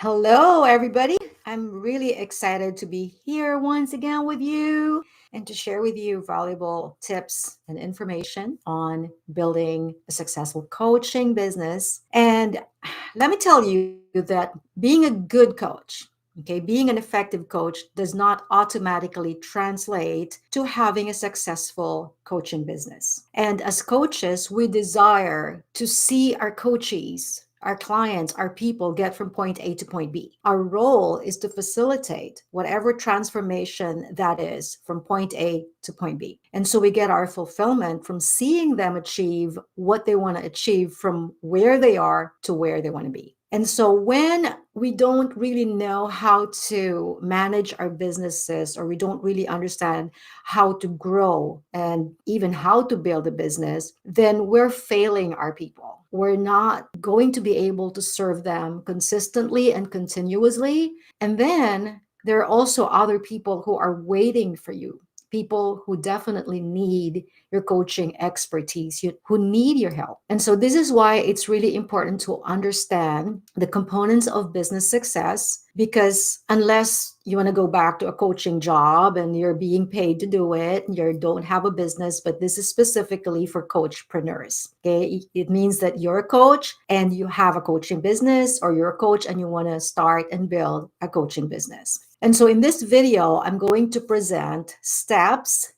Hello, everybody. I'm really excited to be here once again with you and to share with you valuable tips and information on building a successful coaching business. And let me tell you that being a good coach, okay, being an effective coach does not automatically translate to having a successful coaching business. And as coaches, we desire to see our coachees, our clients, our people get from point A to point B. Our role is to facilitate whatever transformation that is from point A to point B. And so we get our fulfillment from seeing them achieve what they want to achieve from where they are to where they want to be. And so when we don't really know how to manage our businesses, or we don't really understand how to grow and even how to build a business, then we're failing our people. We're not going to be able to serve them consistently and continuously. And then there are also other people who are waiting for you, people who definitely need your coaching expertise, who need your help. And so this is why it's really important to understand the components of business success, because unless you want to go back to a coaching job and you're being paid to do it, you don't have a business, but this is specifically for coachpreneurs. Okay. It means that you're a coach and you have a coaching business, or you're a coach and you want to start and build a coaching business. And so in this video, I'm going to present steps.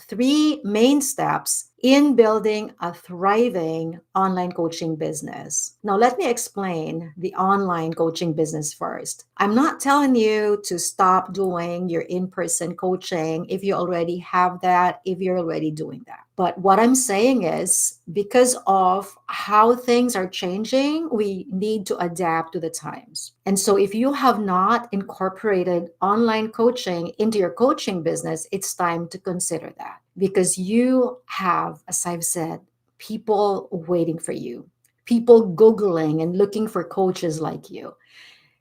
Three main steps in building a thriving online coaching business. Now, let me explain the online coaching business first. I'm not telling you to stop doing your in-person coaching if you already have that, if you're already doing that. But what I'm saying is, because of how things are changing, we need to adapt to the times. And so if you have not incorporated online coaching into your coaching business, it's time to consider that, because you have, as I've said, people waiting for you, people Googling and looking for coaches like you.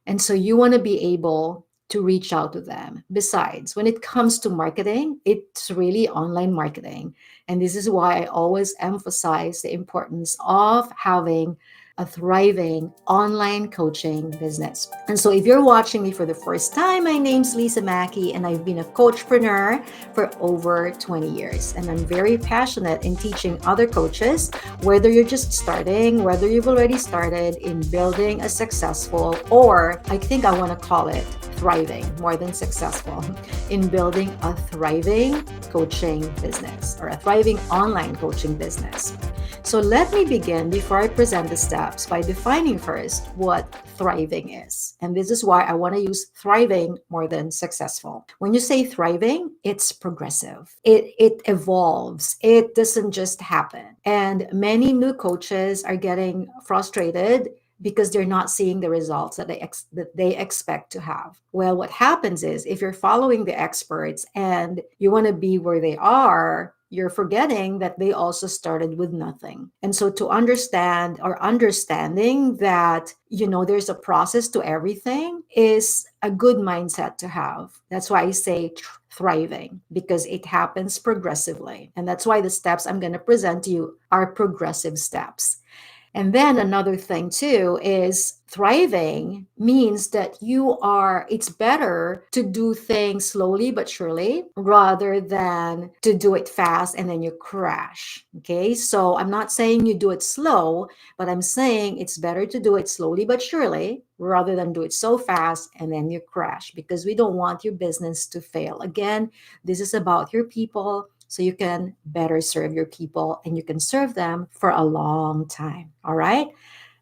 And so you want to be able to reach out to them. Besides, when it comes to marketing, it's really online marketing. And this is why I always emphasize the importance of having a thriving online coaching business. And so if you're watching me for the first time, my name's Lisa Mackey, and I've been a coachpreneur for over 20 years. And I'm very passionate in teaching other coaches, whether you're just starting, whether you've already started, in building a successful, or I think I want to call it thriving more than successful, in building a thriving coaching business, or a thriving online coaching business. So let me begin, before I present the steps, by defining first what thriving is. And this is why I want to use thriving more than successful. When you say thriving, it's progressive. It evolves. It doesn't just happen. And many new coaches are getting frustrated because they're not seeing the results that they expect to have. Well, what happens is, if you're following the experts and you want to be where they are, you're forgetting that they also started with nothing. And so to understand, or understanding that, there's a process to everything, is a good mindset to have. That's why I say thriving, because it happens progressively. And that's why the steps I'm going to present to you are progressive steps. And then another thing too is, thriving means that it's better to do things slowly but surely, rather than to do it fast and then you crash. Okay. So I'm not saying you do it slow, but I'm saying it's better to do it slowly but surely, rather than do it so fast and then you crash, because we don't want your business to fail. Again, this is about your people, so you can better serve your people and you can serve them for a long time. All right.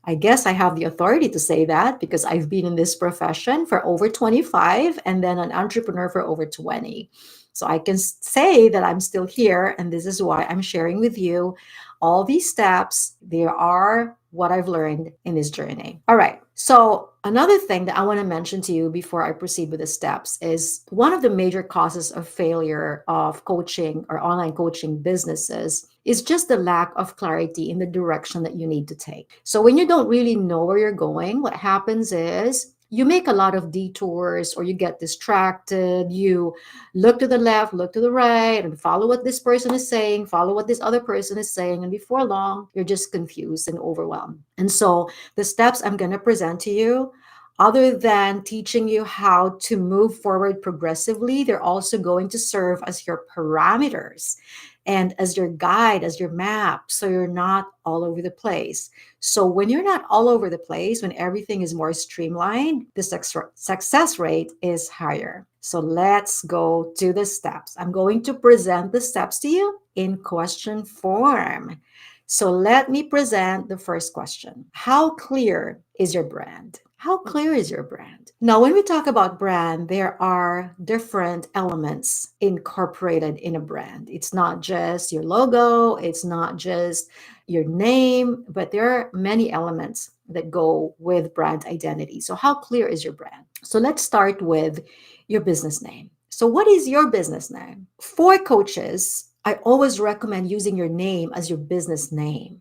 I guess I have the authority to say that, because I've been in this profession for over 25 and then an entrepreneur for over 20. So I can say that I'm still here, and this is why I'm sharing with you all these steps. They are what I've learned in this journey. All right. So another thing that I want to mention to you before I proceed with the steps is, one of the major causes of failure of coaching or online coaching businesses is just the lack of clarity in the direction that you need to take. So when you don't really know where you're going, what happens is you make a lot of detours or you get distracted. You look to the left, look to the right, and follow what this person is saying, follow what this other person is saying. And before long, you're just confused and overwhelmed. And so the steps I'm going to present to you, other than teaching you how to move forward progressively, they're also going to serve as your parameters and as your guide, as your map, so you're not all over the place. So when you're not all over the place, when everything is more streamlined, the success rate is higher. So let's go to the steps. I'm going to present the steps to you in question form. So let me present the first question. How clear is your brand? How clear is your brand? Now, when we talk about brand, there are different elements incorporated in a brand. It's not just your logo, it's not just your name, but there are many elements that go with brand identity. So how clear is your brand? So let's start with your business name. So what is your business name? For coaches, I always recommend using your name as your business name.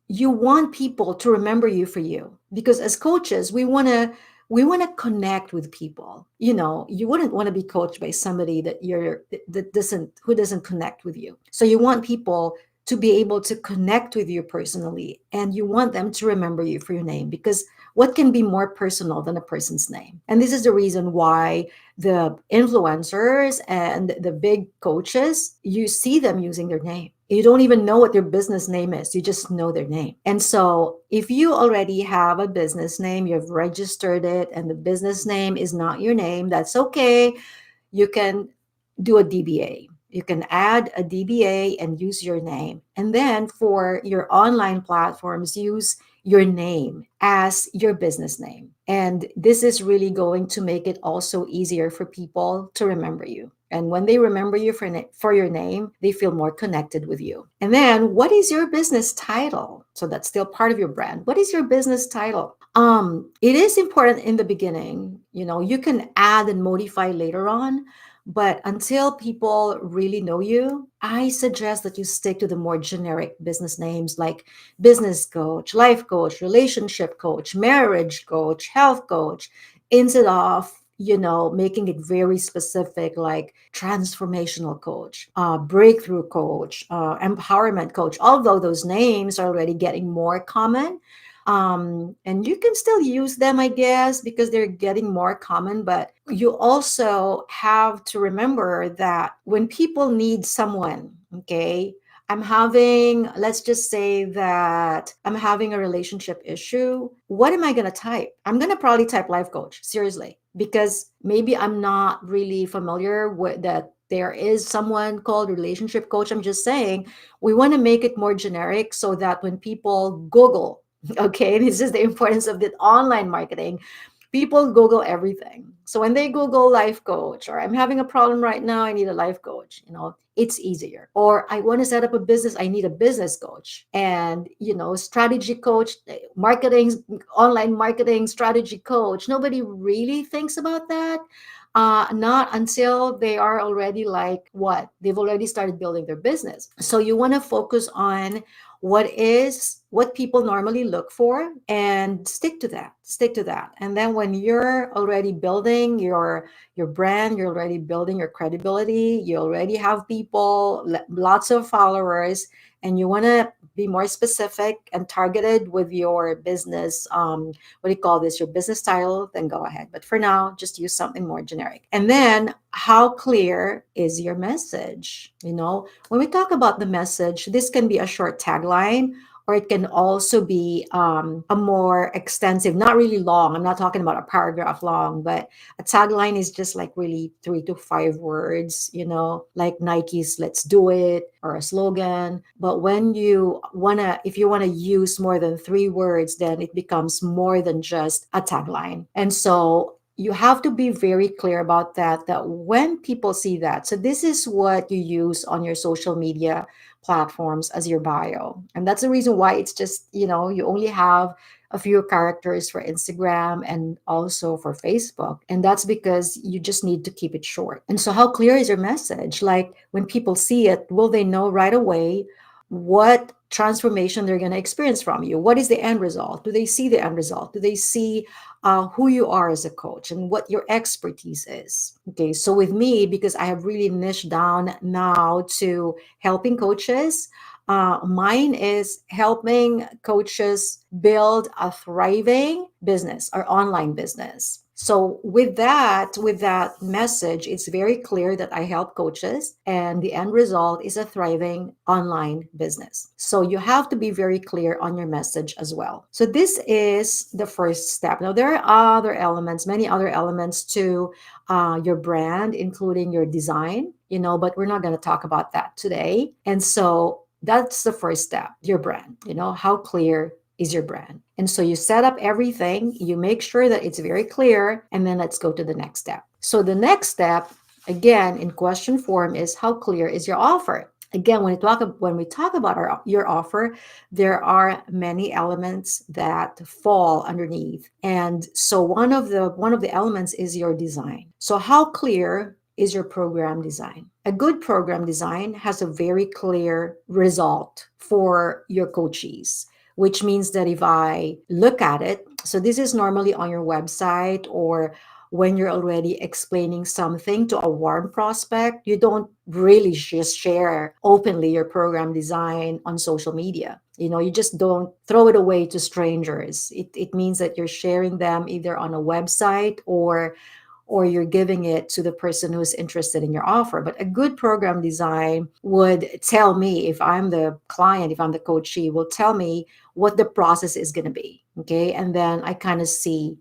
You want people to remember you for you, because as coaches, we want to connect with people. You know, you wouldn't want to be coached by somebody who doesn't connect with you. So you want people to be able to connect with you personally, and you want them to remember you for your name, because what can be more personal than a person's name? And this is the reason why the influencers and the big coaches, you see them using their name. You don't even know what their business name is. You just know their name. And so if you already have a business name, you've registered it, and the business name is not your name, that's okay. You can do a DBA. You can add a DBA and use your name. And then for your online platforms, use your name as your business name. And this is really going to make it also easier for people to remember you. And when they remember you for your name, they feel more connected with you. And then what is your business title? So that's still part of your brand. What is your business title? It is important in the beginning. You know, you can add and modify later on. But until people really know you, I suggest that you stick to the more generic business names like business coach, life coach, relationship coach, marriage coach, health coach, instead of, you know, making it very specific like transformational coach, breakthrough coach, empowerment coach. Although those names are already getting more common, and you can still use them, I guess, because they're getting more common. But you also have to remember that when people need someone, okay, let's just say that I'm having a relationship issue. What am I going to type? I'm going to probably type life coach, seriously, because maybe I'm not really familiar with that. There is someone called relationship coach. I'm just saying we want to make it more generic so that when people Google, okay, this is the importance of the online marketing. People Google everything. So when they Google life coach, or I'm having a problem right now, I need a life coach, you know, it's easier. Or I want to set up a business, I need a business coach. And, you know, strategy coach, marketing, online marketing strategy coach. Nobody really thinks about that. Not until they are already like what? They've already started building their business. So you want to focus on what people normally look for and stick to that. And then when you're already building your brand, you're already building your credibility, you already have people, lots of followers, and you want to be more specific and targeted with your business, what do you call this, your business title, then go ahead. But for now, just use something more generic. And then how clear is your message? You know, when we talk about the message, this can be a short tagline, or it can also be a more extensive, not really long. I'm not talking about a paragraph long, but a tagline is just like really 3 to 5 words, you know, like Nike's "Let's Do It" or a slogan. But when if you want to use more than 3 words, then it becomes more than just a tagline. And so you have to be very clear about that when people see that. So this is what you use on your social media platforms as your bio. And that's the reason why it's just, you know, you only have a few characters for Instagram and also for Facebook. And that's because you just need to keep it short. And so how clear is your message? Like when people see it, will they know right away what transformation they're going to experience from you. What is the end result? Do they see the end result? Do they see who you are as a coach and what your expertise is? Okay, so with me, because I have really niched down now to helping coaches, mine is helping coaches build a thriving business or online business. So with that message, it's very clear that I help coaches and the end result is a thriving online business. So you have to be very clear on your message as well. So this is the first step. Now there are other elements, many other elements to your brand, including your design, but we're not going to talk about that today. And so that's the first step, your brand, how clear is your brand. And so you set up everything, you make sure that it's very clear, and then let's go to the next step. So the next step, again, in question form, is how clear is your offer? Again, when we talk about your offer, there are many elements that fall underneath. And so one of the elements is your design. So how clear is your program design? A good program design has a very clear result for your coachees, which means that if I look at it, so this is normally on your website or when you're already explaining something to a warm prospect, you don't really just share openly your program design on social media. You just don't throw it away to strangers. It means that you're sharing them either on a website or you're giving it to the person who's interested in your offer. But a good program design would tell me, if I'm the client, if I'm the coachee, will tell me what the process is going to be. Okay. And then I kind of see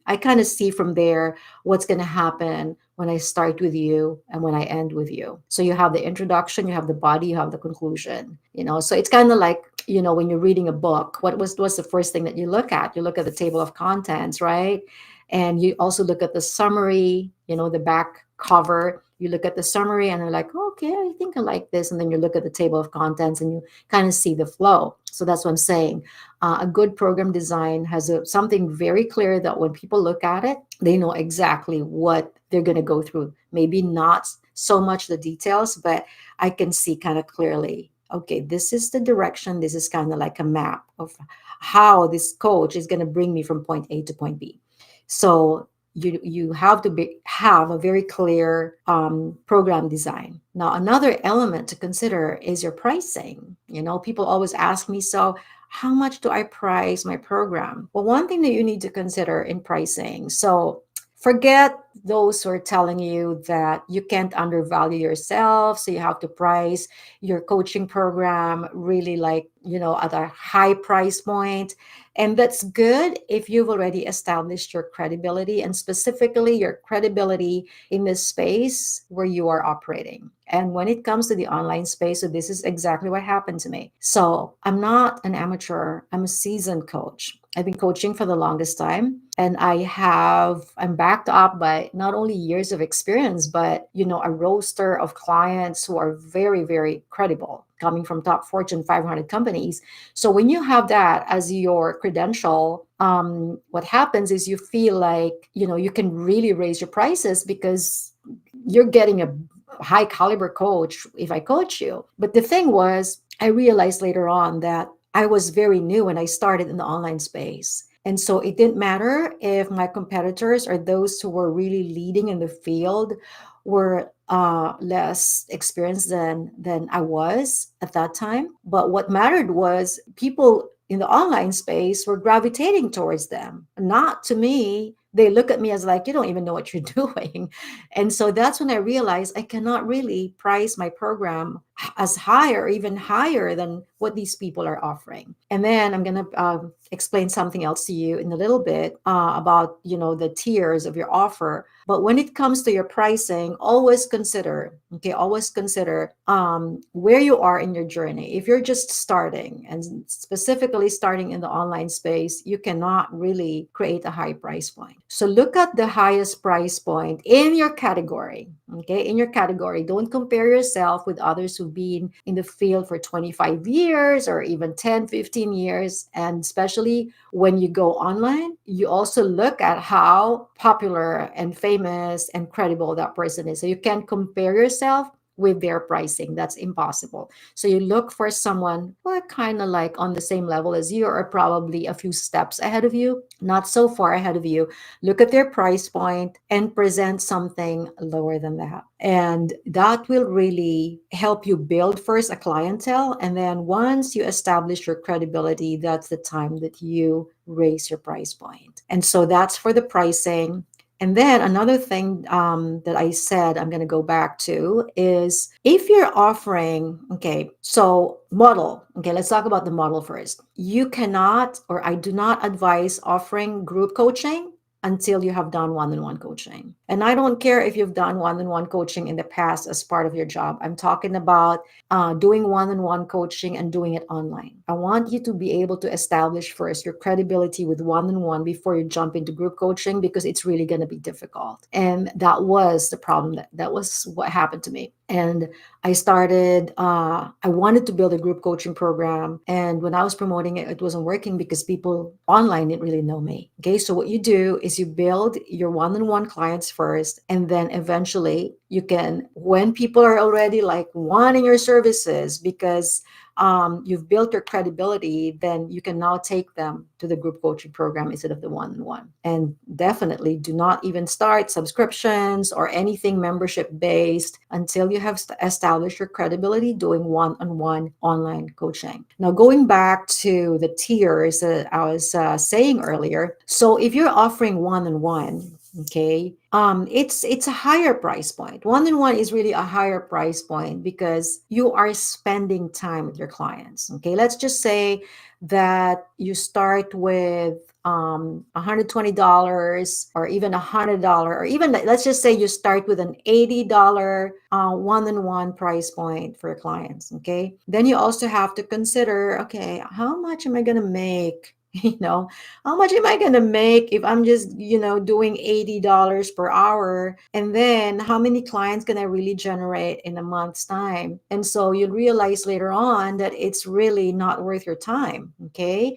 from there what's going to happen when I start with you and when I end with you. So you have the introduction, you have the body, you have the conclusion, so it's kind of like, when you're reading a book, what's the first thing that you look at? You look at the table of contents, right? And you also look at the summary, the back cover. You look at the summary and you're like, okay, I think I like this. And then you look at the table of contents and you kind of see the flow. So that's what I'm saying. A good program design has something very clear that when people look at it, they know exactly what they're going to go through. Maybe not so much the details, but I can see kind of clearly, okay, this is the direction. This is kind of like a map of how this coach is going to bring me from point A to point B. So you have to have a very clear program design. Now, another element to consider is your pricing. People always ask me, so how much do I price my program? Well, one thing that you need to consider in pricing, so forget those who are telling you that you can't undervalue yourself, so you have to price your coaching program really at a high price point. And that's good if you've already established your credibility, and specifically your credibility in the space where you are operating. And when it comes to the online space, so this is exactly what happened to me. So I'm not an amateur, I'm a seasoned coach. I've been coaching for the longest time, and I'm backed up by not only years of experience, but a roster of clients who are very, very credible, coming from top Fortune 500 companies. So when you have that as your credential, what happens is you feel like you can really raise your prices because you're getting a high caliber coach if I coach you. But the thing was, I realized later on that I was very new when I started in the online space. And so it didn't matter if my competitors or those who were really leading in the field were less experienced than I was at that time. But what mattered was people in the online space were gravitating towards them, not to me. They look at me as like, you don't even know what you're doing. And so that's when I realized I cannot really price my program as high or even higher than what these people are offering. And then I'm going to explain something else to you in a little bit about, the tiers of your offer. But when it comes to your pricing, always consider where you are in your journey. If you're just starting, and specifically starting in the online space, you cannot really create a high price point. So look at the highest price point in your category. Okay, in your category. Don't compare yourself with others who've been in the field for 25 years or even 10, 15 years. And especially when you go online, you also look at how popular and famous and credible that person is. So you can't compare yourself with their pricing. That's impossible. So you look for someone who are kind of like on the same level as you, or probably a few steps ahead of you, not so far ahead of you. Look at their price point and present something lower than that. And that will really help you build first a clientele. And then once you establish your credibility, that's the time that you raise your price point. And so that's for the pricing. And then another thing that I said I'm going to go back to is if you're offering, okay, so model, okay, let's talk about the model first. You cannot, or I do not advise offering group coaching until you have done one-on-one coaching. And I don't care if you've done one-on-one coaching in the past as part of your job. I'm talking about doing one-on-one coaching and doing it online. I want you to be able to establish first your credibility with one-on-one before you jump into group coaching, because it's really going to be difficult. And that was the problem. That was what happened to me. And I started, I wanted to build a group coaching program. And when I was promoting it, it wasn't working because people online didn't really know me. Okay. So what you do is you build your one-on-one clients first. And then eventually you can, when people are already like wanting your services because you've built your credibility, then you can now take them to the group coaching program instead of the one-on-one. And definitely do not even start subscriptions or anything membership based until you have established your credibility doing one-on-one online coaching. Now, going back to the tiers that I was saying earlier. So if you're offering one-on-one, okay, it's a higher price point. One-on-one is really a higher price point because you are spending time with your clients. Okay, let's just say that you start with $120 or even $100, or even let's just say you start with an $80 one-on-one price point for your clients. Okay, then you also have to consider, okay, how much am I going to make? How much am I going to make if I'm just, doing $80 per hour? And then how many clients can I really generate in a month's time? And so you'll realize later on that it's really not worth your time. Okay.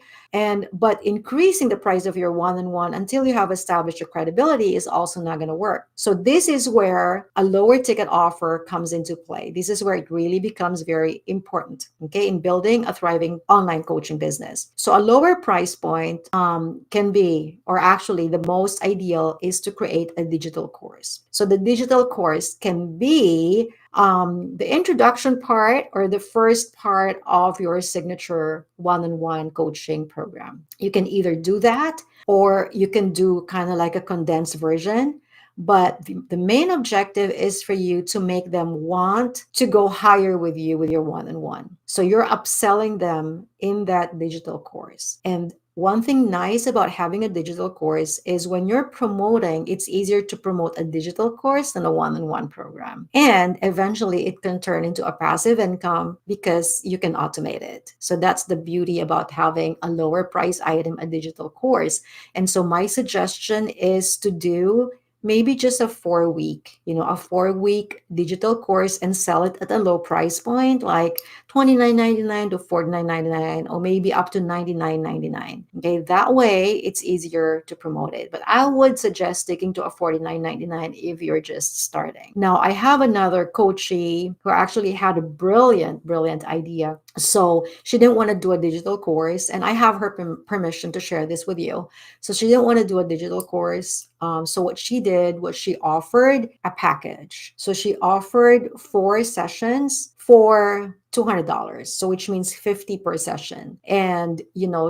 But increasing the price of your one-on-one until you have established your credibility is also not going to work. So this is where a lower ticket offer comes into play. This is where it really becomes very important, okay, in building a thriving online coaching business. So a lower price point can be, or actually the most ideal is to create a digital course. So the digital course can be the introduction part or the first part of your signature one-on-one coaching program. You can either do that or you can do kind of like a condensed version. But the main objective is for you to make them want to go higher with you with your one-on-one. So you're upselling them in that digital course. And one thing nice about having a digital course is when you're promoting, it's easier to promote a digital course than a one-on-one program. And eventually it can turn into a passive income because you can automate it. So that's the beauty about having a lower price item, a digital course. And so my suggestion is to do maybe just a 4-week, a 4-week digital course and sell it at a low price point, like $29.99 to $49.99, or maybe up to $99.99. Okay, that way it's easier to promote it. But I would suggest sticking to a $49.99 if you're just starting. Now, I have another coachee who actually had a brilliant idea. So she didn't want to do a digital course, and I have her permission to share this with you. So she didn't want to do a digital course. So what she did was she offered a package. So she offered 4 sessions for $200, so which means 50 per session. And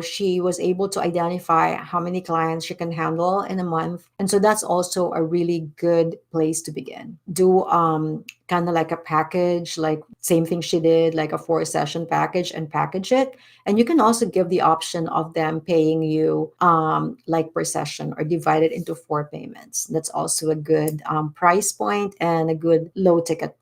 she was able to identify how many clients she can handle in a month. And so that's also a really good place to begin. Do kind of like a package, like same thing she did, like a 4-session package, and package it. And you can also give the option of them paying you like per session, or divide it into 4 payments. That's also a good price point and a good lower ticket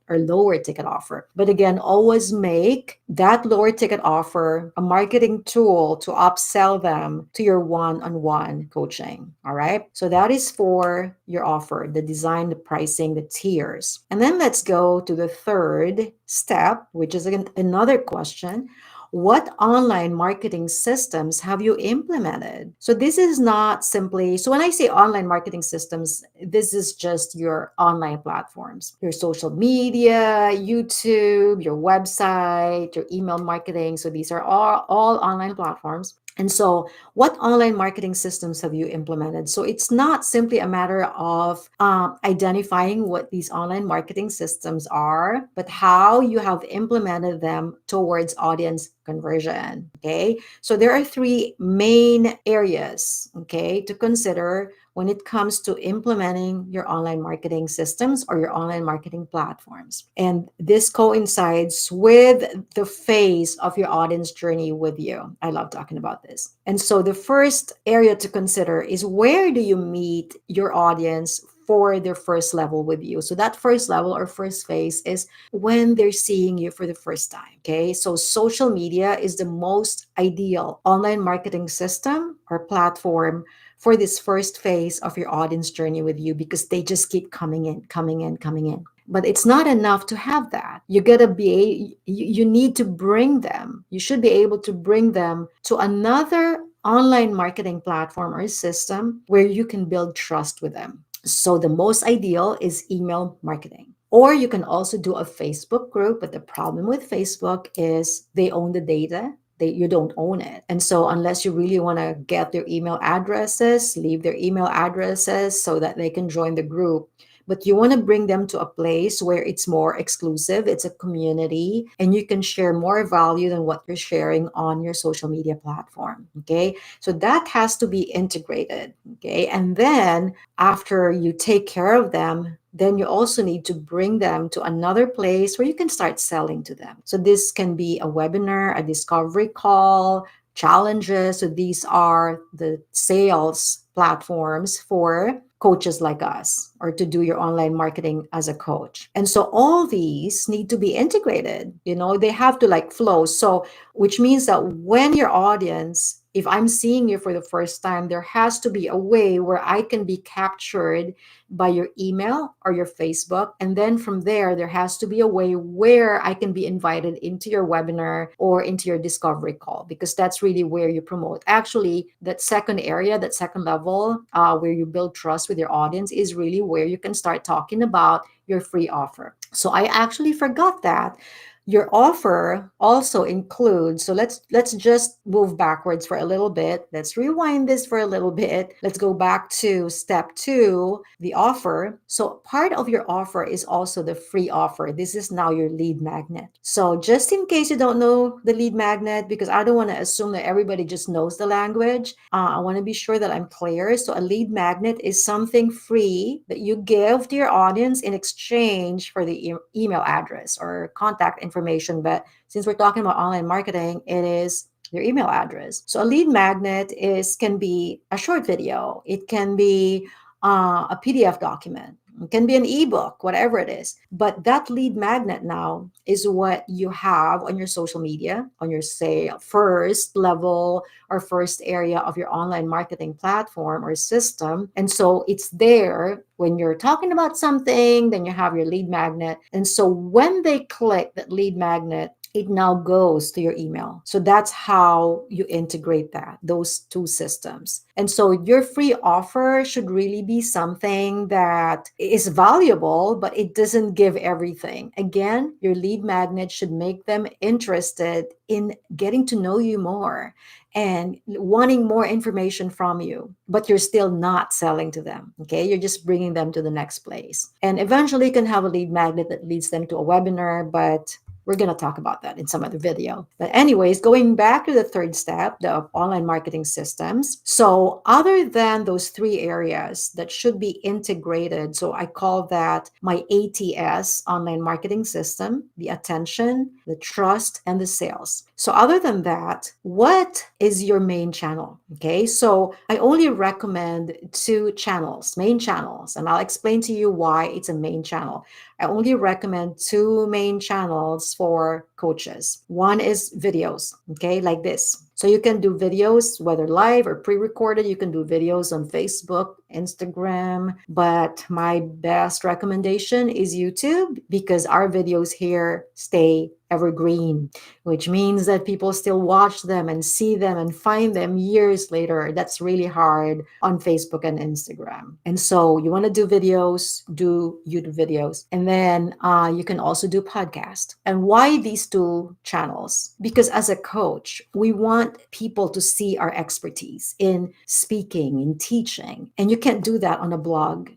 offer. But again, always make that lower ticket offer a marketing tool to upsell them to your one-on-one coaching. All right. So that is for your offer, the design, the pricing, the tiers. And then let's go to the third step, which is again another question. what online marketing systems have you implemented? So this is not simply, so when I say online marketing systems, this is just your online platforms, your social media, YouTube, your website, your email marketing. So these are all online platforms. And so what online marketing systems have you implemented? So it's not simply a matter of identifying what these online marketing systems are, but how you have implemented them towards audience conversion. Okay. So there are three main areas, okay, to consider when it comes to implementing your online marketing systems or your online marketing platforms. And this coincides with the phase of your audience journey with you. I love talking about this. And so the first area to consider is, where do you meet your audience for their first level with you? So that first level or first phase is when they're seeing you for the first time. Okay. So social media is the most ideal online marketing system or platform for this first phase of your audience journey with you, because they just keep coming in, coming in, coming in. But it's not enough to have that. You gotta be, you need to bring them. You should be able to bring them to another online marketing platform or system where you can build trust with them. So the most ideal is email marketing. Or you can also do a Facebook group, but the problem with Facebook is they own the data. You don't own it. And so unless you really want to get their email addresses, leave their email addresses so that they can join the group. But you want to bring them to a place where it's more exclusive, it's a community, and you can share more value than what you're sharing on your social media platform. Okay. So that has to be integrated. Okay. And then after you take care of them, then you also need to bring them to another place where you can start selling to them. So this can be a webinar, a discovery call, challenges. So these are the sales platforms for coaches like us, or to do your online marketing as a coach. And so all these need to be integrated, they have to like flow. So which means that when your audience, if I'm seeing you for the first time, there has to be a way where I can be captured by your email or your Facebook. And then from there has to be a way where I can be invited into your webinar or into your discovery call, because that's really where you promote. Actually, that second area, that second level, where you build trust with your audience, is really where you can start talking about your free offer. So I actually forgot that your offer also includes, so let's just move backwards for a little bit. Let's rewind this for a little bit. Let's go back to step 2, the offer. So part of your offer is also the free offer. This is now your lead magnet. So just in case you don't know the lead magnet, because I don't want to assume that everybody just knows the language, I want to be sure that I'm clear. So a lead magnet is something free that you give to your audience in exchange for the email address or contact information. But since we're talking about online marketing, it is your email address. So a lead magnet can be a short video. It can be a PDF document. It can be an ebook, whatever it is. But that lead magnet now is what you have on your social media, on your, say, first level or first area of your online marketing platform or system. And so it's there when you're talking about something, then you have your lead magnet. And so when they click that lead magnet, it now goes to your email. So that's how you integrate those two systems. And so your free offer should really be something that is valuable, but it doesn't give everything. Again, your lead magnet should make them interested in getting to know you more and wanting more information from you, but you're still not selling to them. Okay. You're just bringing them to the next place. And eventually you can have a lead magnet that leads them to a webinar, but we're going to talk about that in some other video. But anyways, going back to the third step, the online marketing systems. So other than those 3 areas that should be integrated, so I call that my ATS, online marketing system, the attention, the trust, and the sales. So other than that, what is your main channel? Okay, so I only recommend 2 channels, main channels, and I'll explain to you why it's a main channel. I only recommend 2 main channels for coaches. One is videos, okay, like this. So you can do videos, whether live or pre-recorded. You can do videos on Facebook, Instagram, but my best recommendation is YouTube, because our videos here stay evergreen, which means that people still watch them and see them and find them years later. That's really hard on Facebook and Instagram. And so you want to do videos, do YouTube videos, and then you can also do podcast. And why these two channels? Because as a coach, we want people to see our expertise in speaking, in teaching, and you can't do that on a blog.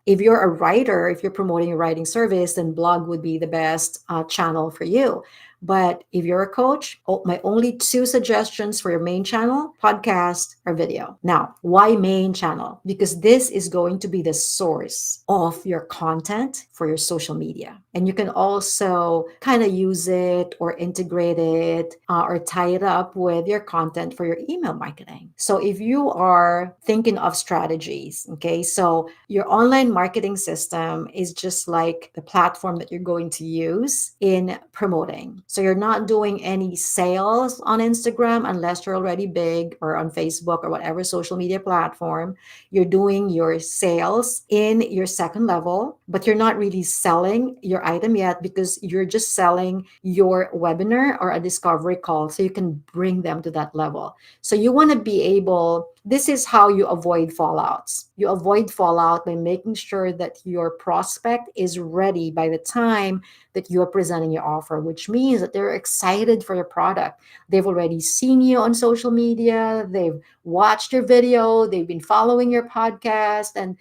If you're a writer, if you're promoting a writing service, then blog would be the best channel for you. But if you're a coach, my only two suggestions for your main channel, podcast or video. Now, why main channel? Because this is going to be the source of your content for your social media. And you can also kind of use it or integrate it or tie it up with your content for your email marketing. So if you are thinking of strategies, okay, so your online marketing system is just like the platform that you're going to use in promoting. So you're not doing any sales on Instagram unless you're already big, or on Facebook or whatever social media platform. You're doing your sales in your second level, but you're not really selling your item yet because you're just selling your webinar or a discovery call so you can bring them to that level. So you want to be able, this is how you avoid fallouts. You avoid fallout by making sure that your prospect is ready by the time that you are presenting your offer, which means that they're excited for your product. They've already seen you on social media, they've watched your video, they've been following your podcast, and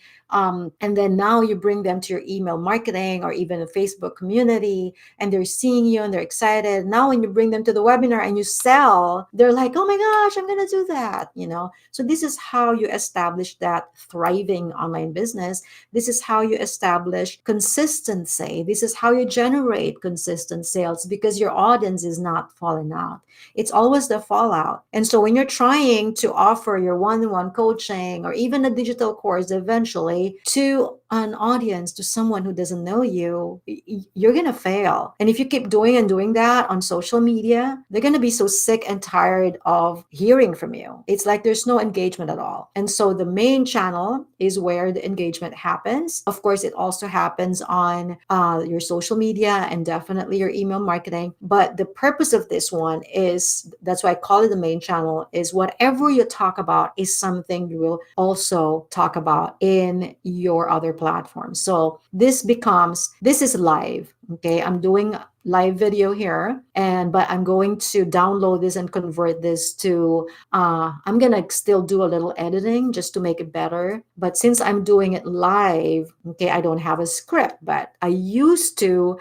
then now you bring them to your email marketing or even a Facebook community, and they're seeing you and they're excited. Now, when you bring them to the webinar and you sell, they're like, "Oh my gosh, I'm gonna do that!" So this is how you establish that thriving online business. This is how you establish consistency. This is how you generate consistent sales, because your audience is not falling out. It's always the fallout. And so when you're trying to offer your one-on-one coaching or even a digital course eventually to an audience, to someone who doesn't know you, you're going to fail. And if you keep doing that on social media, they're going to be so sick and tired of hearing from you. It's like there's no engagement at all. And so the main channel is where the engagement happens. Of course, it also happens on your social media and definitely your email marketing. But the purpose of this one is, that's why I call it the main channel, is whatever you talk about is something you will also talk about in your other platforms. So this is live. Okay, I'm doing live video here, but I'm going to download this and convert this to I'm gonna still do a little editing just to make it better. But since I'm doing it live, okay, I don't have a script, but I used to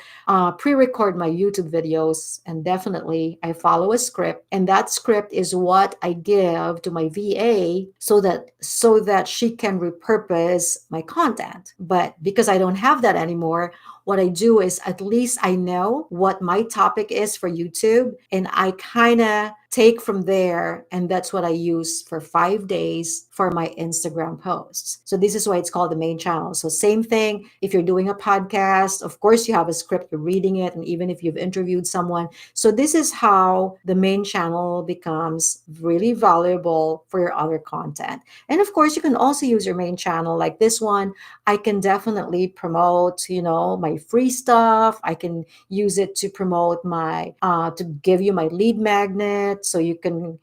pre-record my YouTube videos, and definitely I follow a script, and that script is what I give to my VA so that she can repurpose my content. But because I don't have that anymore, what I do is, at least I know what my topic is for YouTube, and I kind of take from there, and that's what I use for 5 days for my Instagram posts. So this is why it's called the main channel. So same thing, if you're doing a podcast, of course you have a script, you're reading it, and even if you've interviewed someone. So this is how the main channel becomes really valuable for your other content. And of course, you can also use your main channel like this one. I can definitely promote, my free stuff. I can use it to promote to give you my lead magnet. So you can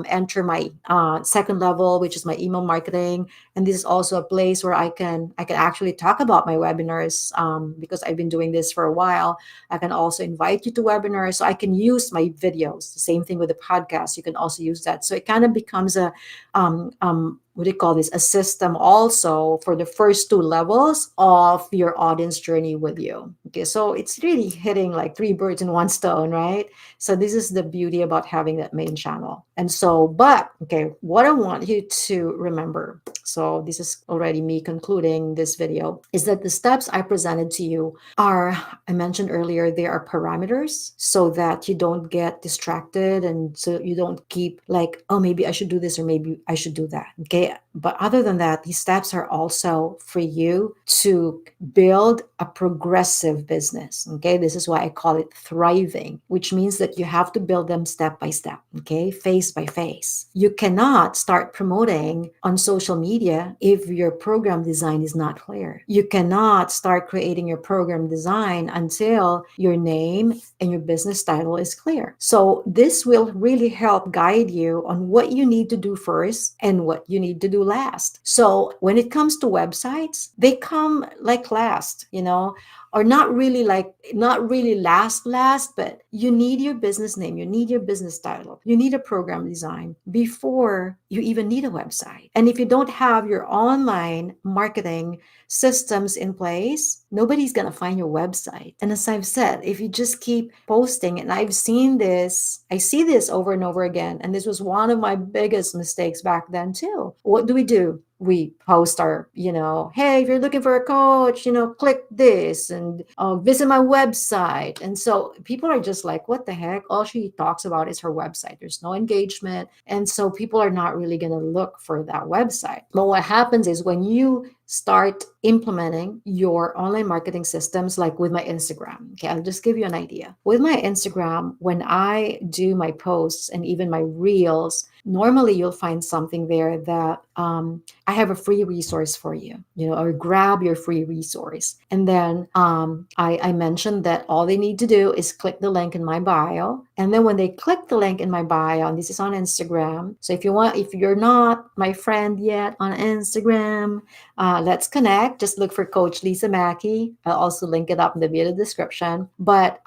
enter my second level, which is my email marketing. And this is also a place where I can actually talk about my webinars, because I've been doing this for a while. I can also invite you to webinars. So I can use my videos. The same thing with the podcast. You can also use that. So it kind of becomes a what do you call this? A system also for the first two levels of your audience journey with you. Okay, so it's really hitting like 3 birds in 1 stone, right? So this is the beauty about having that main channel. And so, but okay, what I want you to remember, so this is already me concluding this video, is that the steps I presented to you are, I mentioned earlier, they are parameters so that you don't get distracted, and so you don't keep like, oh, maybe I should do this or maybe I should do that. Okay. But other than that, these steps are also for you to build a progressive of business. Okay, this is why I call it thriving, which means that you have to build them step by step, okay, phase by phase. You cannot start promoting on social media if your program design is not clear. You cannot start creating your program design until your name and your business title is clear. So this will really help guide you on what you need to do first and what you need to do last. So when it comes to websites, they come like last, or not really last, but you need your business name, you need your business title, you need a program design before you even need a website. And if you don't have your online marketing systems in place, nobody's going to find your website. And as I've said, if you just keep posting, and I see this over and over again, and this was one of my biggest mistakes back then too. What do? We post our, hey, if you're looking for a coach, click this and visit my website. And so people are just like, what the heck? All she talks about is her website. There's no engagement. And so people are not really going to look for that website. But what happens is when you start implementing your online marketing systems, like with my Instagram. Okay, I'll just give you an idea. With my Instagram, when I do my posts and even my reels, normally you'll find something there that I have a free resource for you, or grab your free resource. And then I mentioned that all they need to do is click the link in my bio. And then when they click the link in my bio, and this is on Instagram. So if you're not my friend yet on Instagram, let's connect. Just look for Coach Lisa 𝐋𝐿. I'll also link it up in the video description. But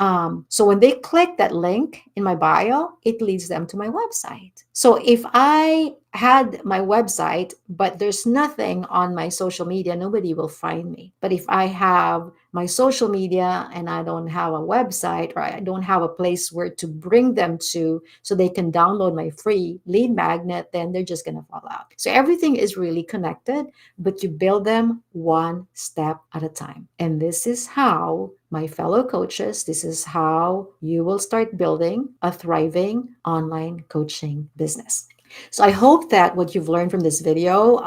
so when they click that link in my bio, it leads them to my website. So if I had my website, but there's nothing on my social media, nobody will find me. But if I have my social media and I don't have a website, or I don't have a place where to bring them to so they can download my free lead magnet, then they're just going to fall out. So everything is really connected, but you build them one step at a time. And this is how, my fellow coaches, this is how you will start building a thriving online coaching business. So I hope that what you've learned from this video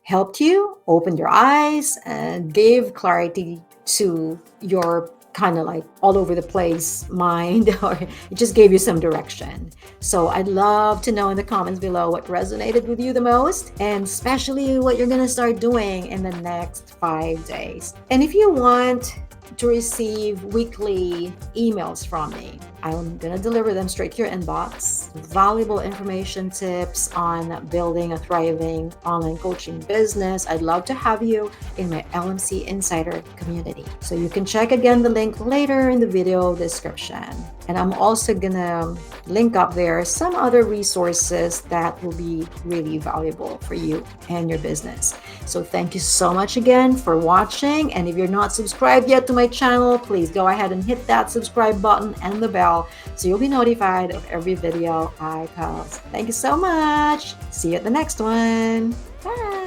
helped you open your eyes and gave clarity to your kind of like all over the place mind, or it just gave you some direction. So I'd love to know in the comments below what resonated with you the most, and especially what you're going to start doing in the next 5 days. And if you want to receive weekly emails from me, I'm going to deliver them straight to your inbox. Valuable information, tips on building a thriving online coaching business. I'd love to have you in my LMC Insider community. So you can check again the link later in the video description. And I'm also going to link up there some other resources that will be really valuable for you and your business. So thank you so much again for watching. And if you're not subscribed yet to my channel, please go ahead and hit that subscribe button and the bell so you'll be notified of every video I post. Thank you so much. See you at the next one. Bye.